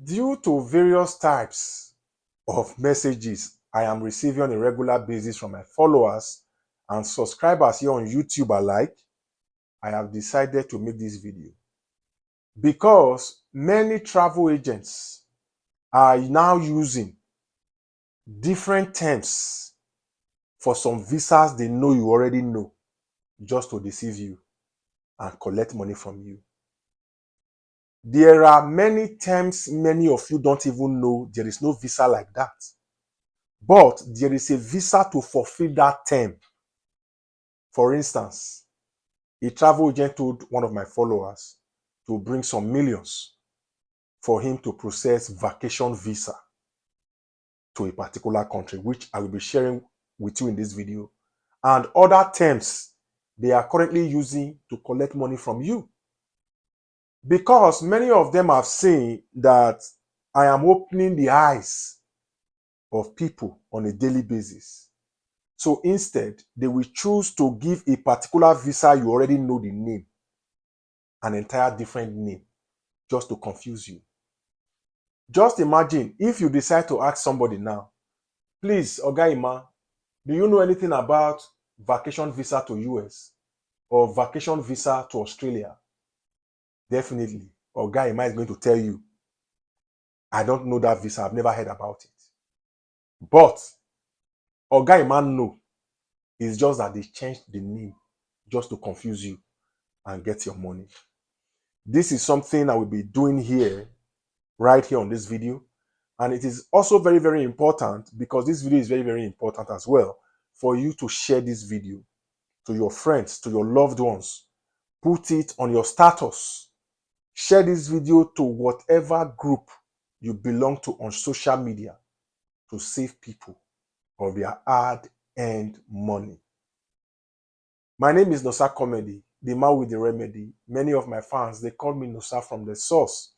Due to various types of messages I am receiving on a regular basis from my followers and subscribers here on YouTube alike, I have decided to make this video because many travel agents are now using different terms for some visas they know you already know, just to deceive you and collect money from you. There are many terms many of you don't even know. There is no visa like that. But there is a visa to fulfill that term. For instance, a travel agent told one of my followers to bring some millions for him to process vacation visa to a particular country, which I will be sharing with you in this video, and other terms they are currently using to collect money from you. Because many of them have seen that I am opening the eyes of people on a daily basis. So instead, they will choose to give a particular visa you already know the name, an entire different name, just to confuse you. Just imagine if you decide to ask somebody now, please, Oga Ima, do you know anything about vacation visa to US or vacation visa to Australia? Definitely, Oga Ima is going to tell you, I don't know that visa, I've never heard about it. But Oga Ima know, it's just that they changed the name just to confuse you and get your money. This is something I will be doing here, right here on this video. And it is also very, very important, because this video is very, very important as well, for you to share this video to your friends, to your loved ones. Put it on your status. Share this video to whatever group you belong to on social media to save people of their hard-earned money. My name is Nosa Comedy, the man with the remedy. Many of my fans, they call me Nosa from the source.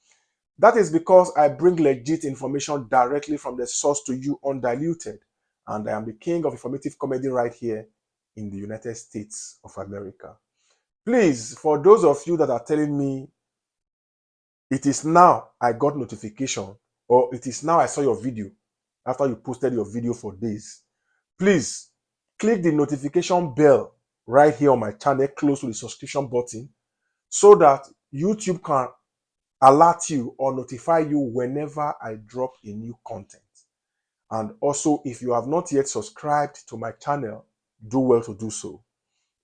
That is because I bring legit information directly from the source to you undiluted. And I am the king of informative comedy right here in the United States of America. Please, for those of you that are telling me, it is now I got notification, or it is now I saw your video after you posted your video for days, please click the notification bell right here on my channel close to the subscription button so that YouTube can alert you or notify you whenever I drop a new content. And also, if you have not yet subscribed to my channel, do well to do so,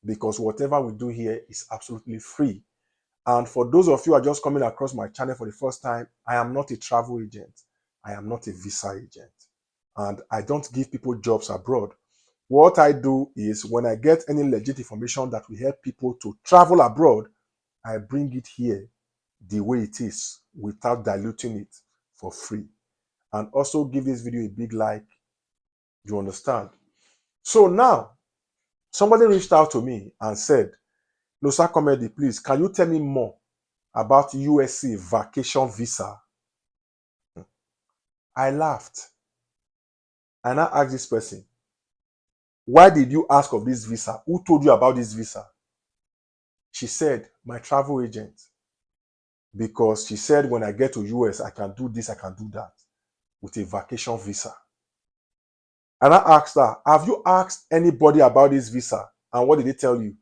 because whatever we do here is absolutely free. And for those of you who are just coming across my channel for the first time, I am not a travel agent. I am not a visa agent. And I don't give people jobs abroad. What I do is, when I get any legit information that will help people to travel abroad, I bring it here the way it is without diluting it for free. And also give this video a big like. You understand? So now, somebody reached out to me and said, Nosa Comedy, please, can you tell me more about USA vacation visa? I laughed. And I asked this person, why did you ask of this visa? Who told you about this visa? She said, my travel agent. Because she said, when I get to US, I can do this, I can do that with a vacation visa. And I asked her, have you asked anybody about this visa? And what did they tell you?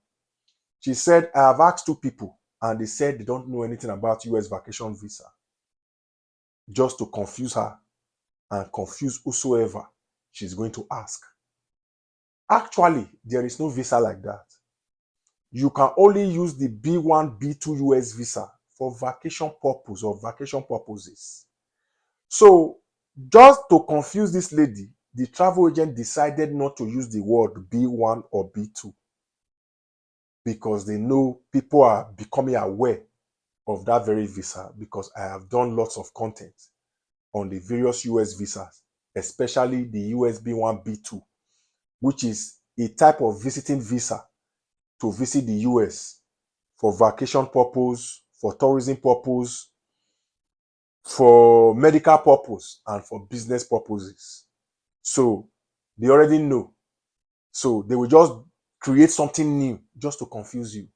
She said, I have asked 2 people and they said they don't know anything about US vacation visa. Just to confuse her and confuse whosoever she's going to ask. Actually, there is no visa like that. You can only use the B1, B2 US visa for vacation purpose or vacation purposes. So, just to confuse this lady, the travel agent decided not to use the word B1 or B2, because they know people are becoming aware of that very visa, because I have done lots of content on the various US visas, especially the US B1, B2, which is a type of visiting visa to visit the US for vacation purpose, for tourism purpose, for medical purpose, and for business purposes. So they already know. So they will just create something new just to confuse you.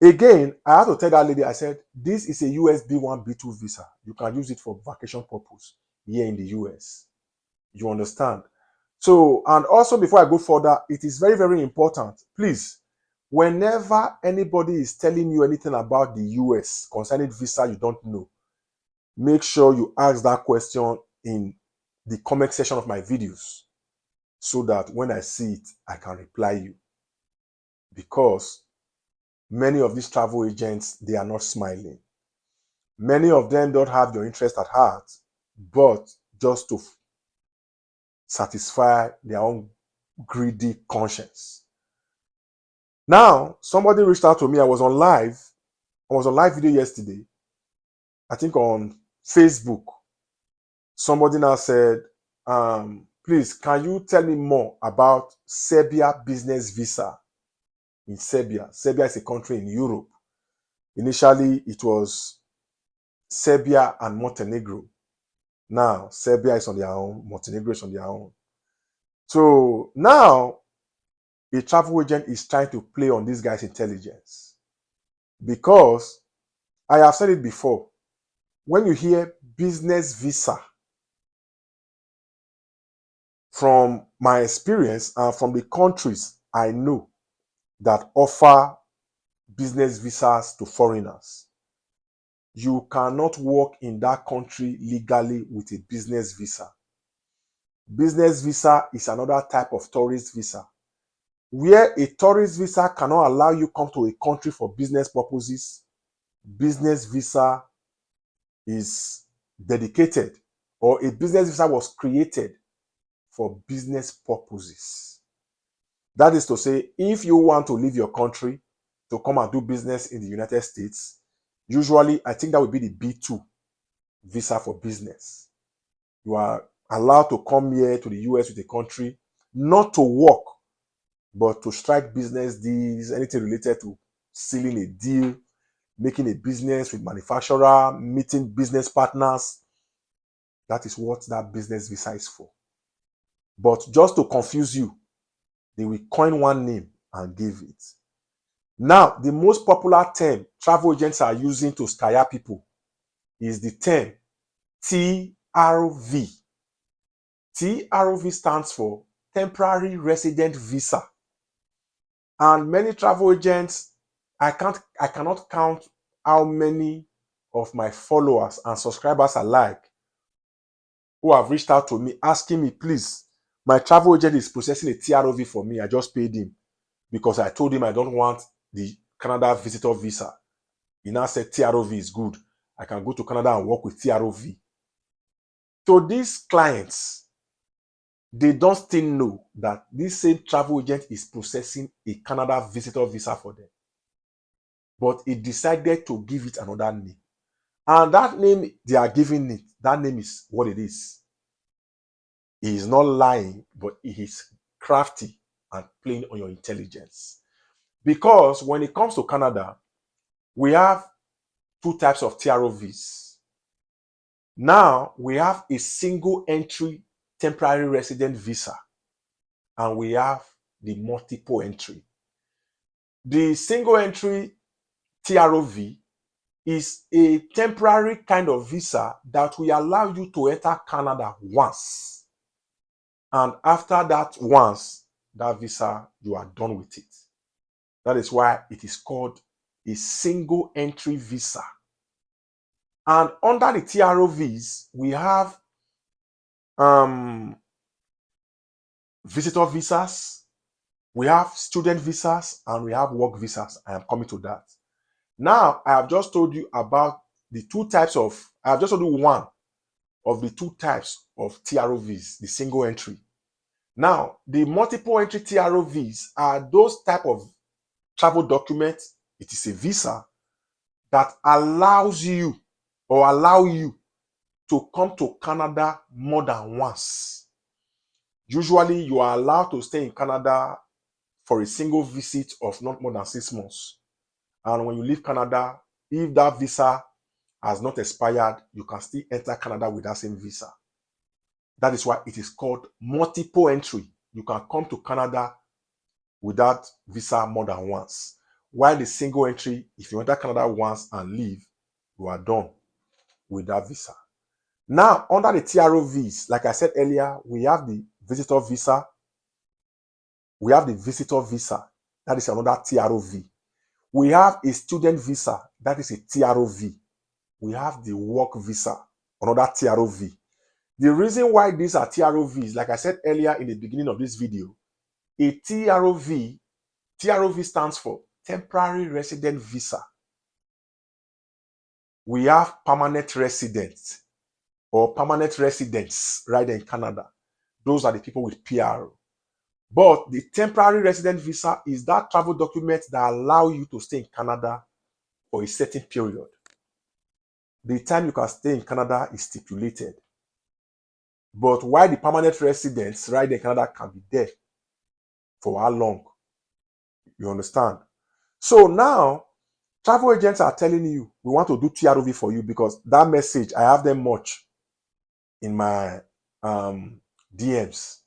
Again, I had to tell that lady, I said, this is a US B1, B2 visa. You can use it for vacation purpose here in the US. You understand? So, and also before I go further, it is very, very important. Please, whenever anybody is telling you anything about the US concerning visa you don't know, make sure you ask that question in the comment section of my videos so that when I see it, I can reply you. Because many of these travel agents, they are not smiling. Many of them don't have your interest at heart, but just to satisfy their own greedy conscience. Now, somebody reached out to me. I was on live video yesterday, I think on Facebook. Somebody now said, please, can you tell me more about Serbia business visa in Serbia? Serbia is a country in Europe. Initially, it was Serbia and Montenegro. Now, Serbia is on their own, Montenegro is on their own. So now, a travel agent is trying to play on this guy's intelligence. Because, I have said it before, when you hear business visa, from my experience and from the countries I know that offer business visas to foreigners, you cannot work in that country legally with a business visa. Business visa is another type of tourist visa, where a tourist visa cannot allow you come to a country for business purposes. Business visa is dedicated, or a business visa was created for business purposes. That is to say, if you want to leave your country to come and do business in the United States, usually I think that would be the B2 visa for business. You are allowed to come here to the US with a country, not to work, but to strike business deals, anything related to sealing a deal, making a business with manufacturer, meeting business partners. That is what that business visa is for. But just to confuse you, they will coin one name and give it. Now, the most popular term travel agents are using to scare people is the term TRV. TRV stands for Temporary Resident Visa. And many travel agents, I cannot count how many of my followers and subscribers alike who have reached out to me asking me, please, my travel agent is processing a TRV for me. I just paid him because I told him I don't want the Canada visitor visa. He now said TRV is good. I can go to Canada and work with TRV. So these clients, they don't still know that this same travel agent is processing a Canada visitor visa for them. But he decided to give it another name. And that name they are giving it, that name is what it is. He is not lying, but he is crafty and playing on your intelligence. Because when it comes to Canada, we have two types of TROVs. Now, we have a single entry temporary resident visa, and we have the multiple entry. The single entry TROV is a temporary kind of visa that will allow you to enter Canada once. And after that once, that visa, you are done with it. That is why it is called a single entry visa. And under the TROVs, we have visitor visas, we have student visas, and we have work visas. I am coming to that. Now, I have just told you about the two types of, I have just told you one of the two types of TROVs, the single entry. Now, the multiple entry TROVs are those type of travel documents. It is a visa that allows you or allow you to come to Canada more than once. Usually, you are allowed to stay in Canada for a single visit of not more than 6 months. And when you leave Canada, if that visa has not expired, you can still enter Canada with that same visa. That is why it is called multiple entry. You can come to Canada with that visa more than once. While the single entry, if you enter Canada once and leave, you are done with that visa. Now, under the TROVs, like I said earlier, we have the visitor visa. We have the visitor visa. That is another TROV. We have a student visa. That is a TROV. We have the work visa, another TROV. The reason why these are TROVs, like I said earlier in the beginning of this video, a TROV stands for temporary resident visa. We have permanent residents or permanent residents right in Canada. Those are the people with PR. But the temporary resident visa is that travel document that allow you to stay in Canada for a certain period. The time you can stay in Canada is stipulated. But why the permanent residents right in Canada can be there for how long? You understand? So now, travel agents are telling you, we want to do TROV for you because that message, I have them much in my DMs.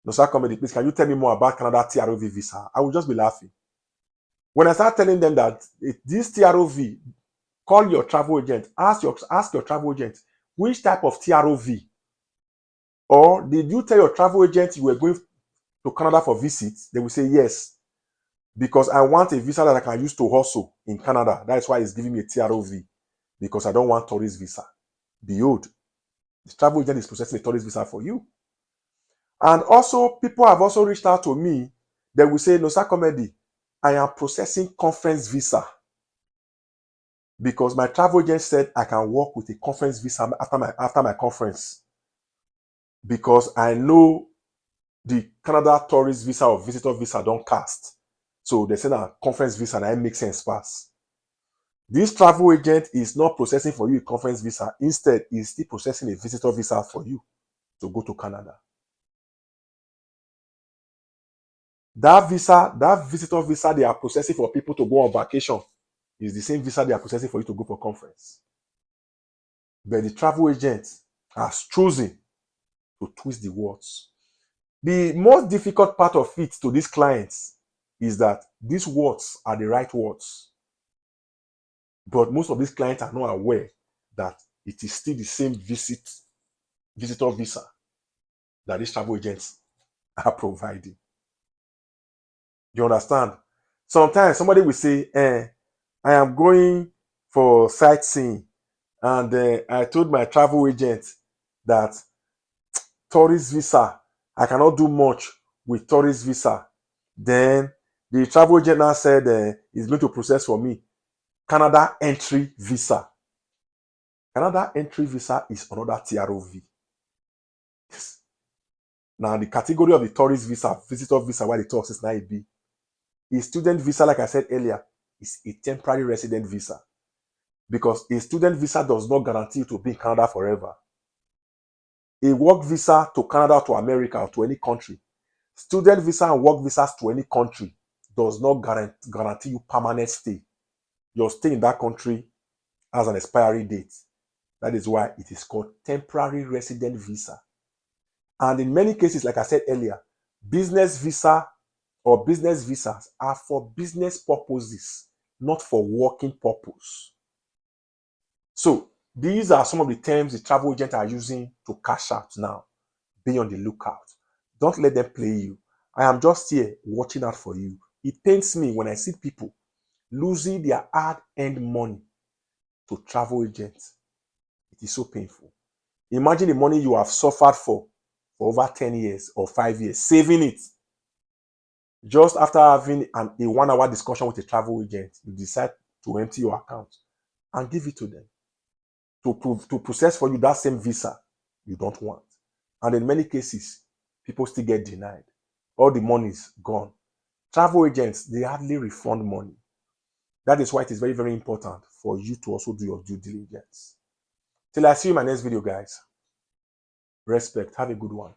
Nosa Comedy, please, can you tell me more about Canada TROV visa? I will just be laughing. When I start telling them that this TROV, call your travel agent, ask your travel agent, which type of TROV? Or did you tell your travel agent you were going to Canada for visits? They will say yes, because I want a visa that I can use to hustle in Canada. That is why it's giving me a TROV, because I don't want tourist visa. Behold, the travel agent is processing a tourist visa for you. And also, people have also reached out to me. They will say, Nosa Comedy, I am processing conference visa because my travel agent said I can work with a conference visa after my conference, because I know the Canada tourist visa or visitor visa don't cast. So they said a conference visa and it makes sense pass. This travel agent is not processing for you a conference visa. Instead, he's still processing a visitor visa for you to go to Canada. That visa, that visitor visa they are processing for people to go on vacation is the same visa they are processing for you to go for conference. But the travel agent has chosen to twist the words. The most difficult part of it to these clients is that these words are the right words. But most of these clients are not aware that it is still the same visitor visa that these travel agents are providing. You understand? Sometimes somebody will say, I am going for sightseeing, and I told my travel agent that tourist visa, I cannot do much with tourist visa. Then the travel agent now said he's going to process for me Canada entry visa. Canada entry visa is another TROV. Yes. Now the category of the tourist visa, visitor visa, why the talk is 9B. A student visa, like I said earlier, is a temporary resident visa, because a student visa does not guarantee you to be in Canada forever. A work visa to Canada, to America, or to any country, student visa and work visas to any country does not guarantee you permanent stay. Your stay in that country has an expiry date. That is why it is called temporary resident visa. And in many cases, like I said earlier, business visa or business visas are for business purposes, not for working purpose. So these are some of the terms the travel agents are using to cash out now. Be on the lookout. Don't let them play you. I am just here watching out for you. It pains me when I see people losing their hard-earned money to travel agents. It is so painful. Imagine the money you have suffered for over 10 years or 5 years, saving it. Just after having a 1-hour discussion with a travel agent, you decide to empty your account and give it to them to process for you that same visa you don't want. And in many cases, people still get denied. All the money is gone. Travel agents, they hardly refund money. That is why it is very, very important for you to also do your due diligence. Till I see you in my next video, guys. Respect. Have a good one.